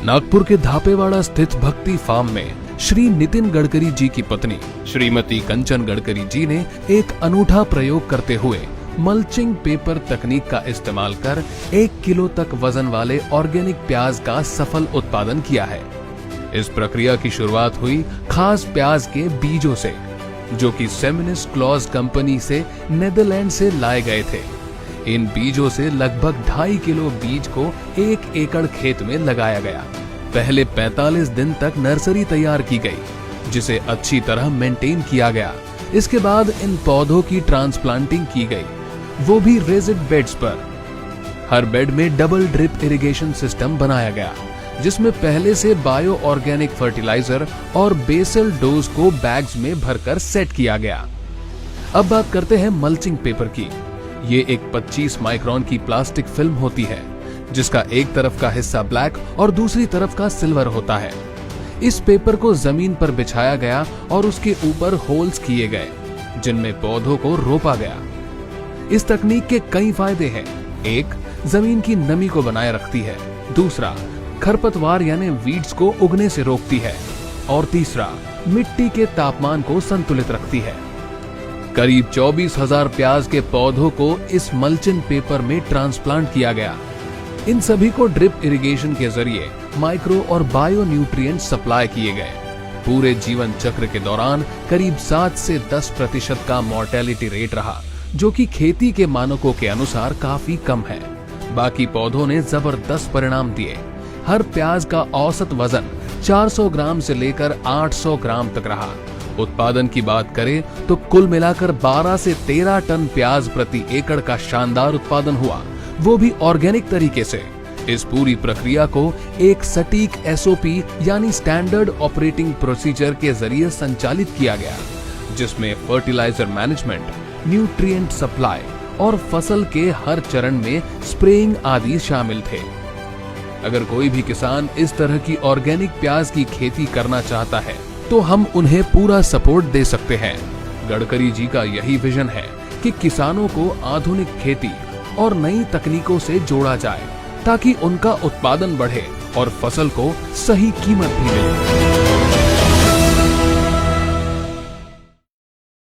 नागपुर के धापेवाड़ा स्थित भक्ति फार्म में श्री नितिन गडकरी जी की पत्नी श्रीमती कंचन गडकरी जी ने एक अनूठा प्रयोग करते हुए मल्चिंग पेपर तकनीक का इस्तेमाल कर 1 किलो तक वजन वाले ऑर्गेनिक प्याज का सफल उत्पादन किया है। इस प्रक्रिया की शुरुआत हुई खास प्याज के बीजों से, जो कि सेमिनिस क्लॉज कंपनी से नेदरलैंड से लाए गए थे। इन बीजों से लगभग 2.5 किलो बीज को 1 एकड़ खेत में लगाया गया। पहले 45 दिन तक नर्सरी तैयार की गई, जिसे अच्छी तरह मेंटेन किया गया। इसके बाद इन पौधों की ट्रांसप्लांटिंग की गई, वो भी रेजिड बेड्स पर। हर बेड में डबल ड्रिप इरिगेशन सिस्टम बनाया गया, जिसमें पहले से बायो ऑर्गेनिक फर्टिलाइजर और बेसल डोज को बैग्स में भरकर सेट किया गया। अब बात करते हैं मल्चिंग पेपर की। ये एक 25 माइक्रोन की प्लास्टिक फिल्म होती है, जिसका एक तरफ का हिस्सा ब्लैक और दूसरी तरफ का सिल्वर होता है। इस पेपर को जमीन पर बिछाया गया और उसके ऊपर होल्स किए गए, जिनमें पौधों को रोपा गया। इस तकनीक के कई फायदे हैं। एक, जमीन की नमी को बनाए रखती है। दूसरा, खरपतवार यानी वीड्स को उगने से रोकती है। और तीसरा, मिट्टी के तापमान को संतुलित रखती है। करीब 24,000 प्याज के पौधों को इस मल्चिंग पेपर में ट्रांसप्लांट किया गया। इन सभी को ड्रिप इरिगेशन के जरिए माइक्रो और बायो न्यूट्रिएंट सप्लाई किए गए। पूरे जीवन चक्र के दौरान करीब 7 से 10% का मोर्टेलिटी रेट रहा, जो कि खेती के मानकों के अनुसार काफी कम है। बाकी पौधों ने जबरदस्त परिणाम दिए। हर प्याज का औसत वजन 400 ग्राम से लेकर 800 ग्राम तक रहा। उत्पादन की बात करें तो कुल मिलाकर 12 से 13 टन प्याज प्रति एकड़ का शानदार उत्पादन हुआ, वो भी ऑर्गेनिक तरीके से। इस पूरी प्रक्रिया को एक सटीक SOP यानी स्टैंडर्ड ऑपरेटिंग प्रोसीजर के जरिए संचालित किया गया, जिसमें फर्टिलाइजर मैनेजमेंट, न्यूट्रिएंट सप्लाई और फसल के हर चरण में स्प्रेइंग आदि शामिल थे। अगर कोई भी किसान इस तरह की ऑर्गेनिक प्याज की खेती करना चाहता है, तो हम उन्हें पूरा सपोर्ट दे सकते हैं। गडकरी जी का यही विजन है कि किसानों को आधुनिक खेती और नई तकनीकों से जोड़ा जाए, ताकि उनका उत्पादन बढ़े और फसल को सही कीमत भी मिले।